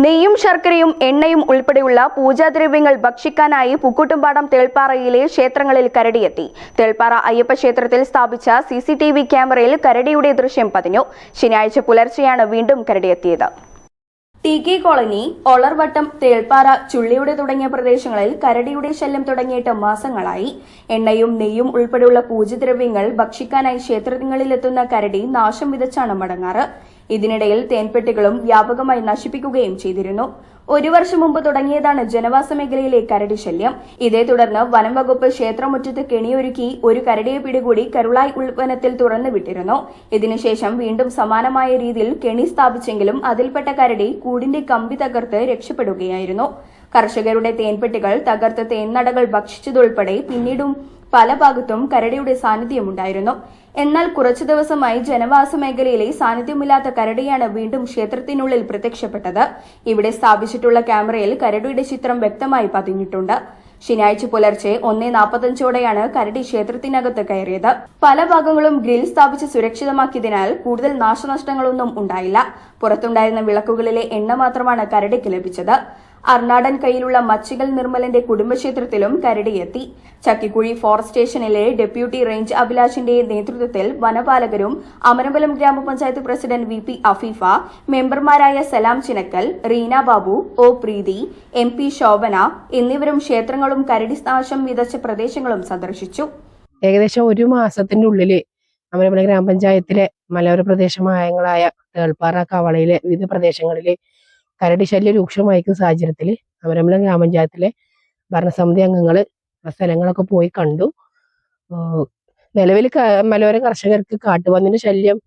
നെയ്യും ശർക്കരയും എണ്ണയും ഉൾപ്പെടെയുള്ള പൂജാദ്രവ്യങ്ങൾ ഭക്ഷിക്കാനായി പുക്കൂട്ടുംപാടം തേൾപ്പാറയിലെ ക്ഷേത്രങ്ങളിൽ കരടിയെത്തി. തേൾപ്പാറ അയ്യപ്പ ക്ഷേത്രത്തിൽ സ്ഥാപിച്ച CCTV ക്യാമറയിൽ കരടിയുടെ ദൃശ്യം പതിഞ്ഞു. ശനിയാഴ്ച പുലർച്ചെയാണ് വീണ്ടും കരടിയെത്തിയത്. TK കോളനി, ഒളർവട്ടം, തേൾപ്പാറ, ചുള്ളിയുടെ തുടങ്ങിയ പ്രദേശങ്ങളിൽ കരടിയുടെ ശല്യം തുടങ്ങിയിട്ട് മാസങ്ങളായി. എണ്ണയും നെയ്യും ഉൾപ്പെടെയുള്ള പൂജദ്രവ്യങ്ങൾ ഭക്ഷിക്കാനായി ക്ഷേത്രങ്ങളിലെത്തുന്ന കരടി നാശം വിതച്ചാണ് മടങ്ങാറ്. ഇതിനിടയിൽ തേൻപെട്ടികളും വ്യാപകമായി നശിപ്പിക്കുകയും ചെയ്തിരുന്നു. 1 വർഷം മുമ്പ് തുടങ്ങിയതാണ് ജനവാസ മേഖലയിലെ കരടി ശല്യം. ഇതേ തുടർന്ന് വനം വകുപ്പ് ക്ഷേത്രമുറ്റത്ത് കെണിയൊരുക്കി ഒരു കരടിയെ പിടികൂടി കരുളായി ഉൾവനത്തിൽ തുറന്നുവിട്ടിരുന്നു. ഇതിനുശേഷം വീണ്ടും സമാനമായ രീതിയിൽ കെണി സ്ഥാപിച്ചെങ്കിലും അതിൽപ്പെട്ട കരടി കൂടിന്റെ കമ്പി തകർത്ത് രക്ഷപ്പെടുകയായിരുന്നു. കർഷകരുടെ തേൻപെട്ടികൾ തകർത്ത് തേൻനടകൾ ഭക്ഷിച്ചതുൾപ്പെടെ പിന്നീടും പല ഭാഗത്തും കരടിയുടെ സാന്നിധ്യമുണ്ടായിരുന്നു. എന്നാൽ കുറച്ചു ദിവസമായി ജനവാസ മേഖലയിലെ സാന്നിധ്യമില്ലാത്ത കരടിയാണ് വീണ്ടും ക്ഷേത്രത്തിനുള്ളിൽ പ്രത്യക്ഷപ്പെട്ടത്. ഇവിടെ സ്ഥാപിച്ചിട്ടുള്ള ക്യാമറയിൽ കരടിയുടെ ചിത്രം വ്യക്തമായി പതിഞ്ഞിട്ടുണ്ട്. ശനിയാഴ്ച പുലർച്ചെ 1:45ഓടെയാണ് കരടി ക്ഷേത്രത്തിനകത്ത് കയറിയത്. പല ഭാഗങ്ങളും ഗ്രിൽ സ്ഥാപിച്ച് സുരക്ഷിതമാക്കിയതിനാൽ കൂടുതൽ നാശനഷ്ടങ്ങളൊന്നും ഉണ്ടായില്ല. പുറത്തുണ്ടായിരുന്ന വിളക്കുകളിലെ എണ്ണ മാത്രമാണ് കരടിക്ക് ലഭിച്ചത്. അർണാടൻ കയ്യിലുള്ള മച്ചികൽ നിർമ്മലന്റെ കുടുംബക്ഷേത്രത്തിലും കരടിയെത്തി. ചക്കിക്കുഴി ഫോറസ്റ്റ് സ്റ്റേഷനിലെ ഡെപ്യൂട്ടി റേഞ്ച് അഭിലാഷിന്റെ നേതൃത്വത്തിൽ വനപാലകരും അമരമ്പലം ഗ്രാമപഞ്ചായത്ത് പ്രസിഡന്റ് VP അഫീഫ, മെമ്പർമാരായ സലാം ചിനക്കൽ, റീന ബാബു, O പ്രീതി, MP ശോഭന എന്നിവരും ക്ഷേത്രങ്ങളും കരടി നാശം വിതച്ച പ്രദേശങ്ങളും സന്ദർശിച്ചു. ഏകദേശം 1 മാസത്തിന്റെ ഉള്ളിൽ അമരമ്പലം ഗ്രാമപഞ്ചായത്തിലെ മലയോര പ്രദേശങ്ങളായ തേൾപ്പാറ, കവളയിലെ വിവിധ പ്രദേശങ്ങളിൽ കരടി ശല്യം രൂക്ഷമായിരിക്കുന്ന സാഹചര്യത്തിൽ അമരമ്പലം ഗ്രാമപഞ്ചായത്തിലെ ഭരണസമിതി അംഗങ്ങൾ ആ സ്ഥലങ്ങളൊക്കെ പോയി കണ്ടു. നിലവിൽ മലയോര കർഷകർക്ക് കാട്ടുപന്നിന്റെ ശല്യം,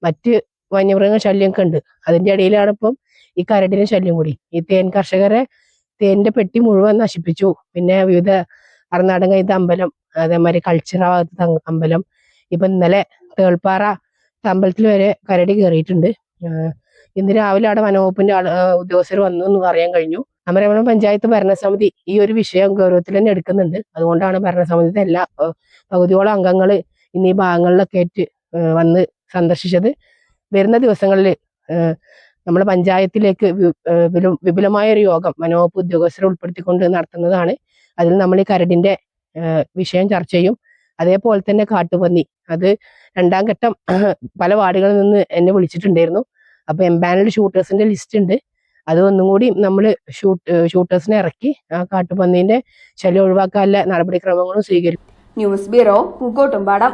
മറ്റ് വന്യമൃഗ ശല്യമൊക്കെ ഉണ്ട്. അതിന്റെ ഇടയിലാണ് ഇപ്പം ഈ കരടിന്റെ ശല്യം കൂടി. ഈ തേൻ കർഷകരെ തേനിന്റെ പെട്ടി മുഴുവൻ നശിപ്പിച്ചു. പിന്നെ വിവിധ അർണാടൻ കൈത്ത അമ്പലം, അതേമാതിരി കൾച്ചർ അമ്പലം, ഇപ്പൊ ഇന്നലെ തേൾപ്പാറ അമ്പലത്തിൽ വരെ കരടി കയറിയിട്ടുണ്ട്. ഇന്ന് രാവിലെ അവിടെ വനവകുപ്പിന്റെ ഉദ്യോഗസ്ഥർ വന്നു എന്ന് പറയാൻ കഴിഞ്ഞു. അമരമ്പലം പഞ്ചായത്ത് ഭരണസമിതി ഈ ഒരു വിഷയം ഗൗരവത്തിൽ തന്നെ എടുക്കുന്നുണ്ട്. അതുകൊണ്ടാണ് ഭരണസമിതിയുടെ എല്ലാ പകുതിയോളം അംഗങ്ങൾ ഇന്ന് ഈ ഭാഗങ്ങളിലൊക്കെ ആയിട്ട് വന്ന് സന്ദർശിച്ചത്. വരുന്ന ദിവസങ്ങളിൽ നമ്മുടെ പഞ്ചായത്തിലേക്ക് വിപുലമായ ഒരു യോഗം വനവകുപ്പ് ഉദ്യോഗസ്ഥരെ ഉൾപ്പെടുത്തിക്കൊണ്ട് നടത്തുന്നതാണ്. അതിൽ നമ്മൾ ഈ കരടിന്റെ വിഷയം ചർച്ച ചെയ്യും. അതേപോലെ തന്നെ കാട്ടുപന്നി, അത് 2ാം ഘട്ടം പല വാർഡുകളിൽ നിന്ന് എന്നെ വിളിച്ചിട്ടുണ്ടായിരുന്നു. അപ്പൊ എംപാനൽഡ് ഷൂട്ടേഴ്സിന്റെ ലിസ്റ്റ് ഉണ്ട്. അത് ഒന്നും കൂടി നമ്മൾ ഷൂട്ടേഴ്സിനെ ഇറക്കി ആ കാട്ടുപന്നീന്റെ ശല്യം ഒഴിവാക്കാനുള്ള നടപടിക്രമങ്ങളും സ്വീകരിക്കും. News bureau, Pookkottumpadam.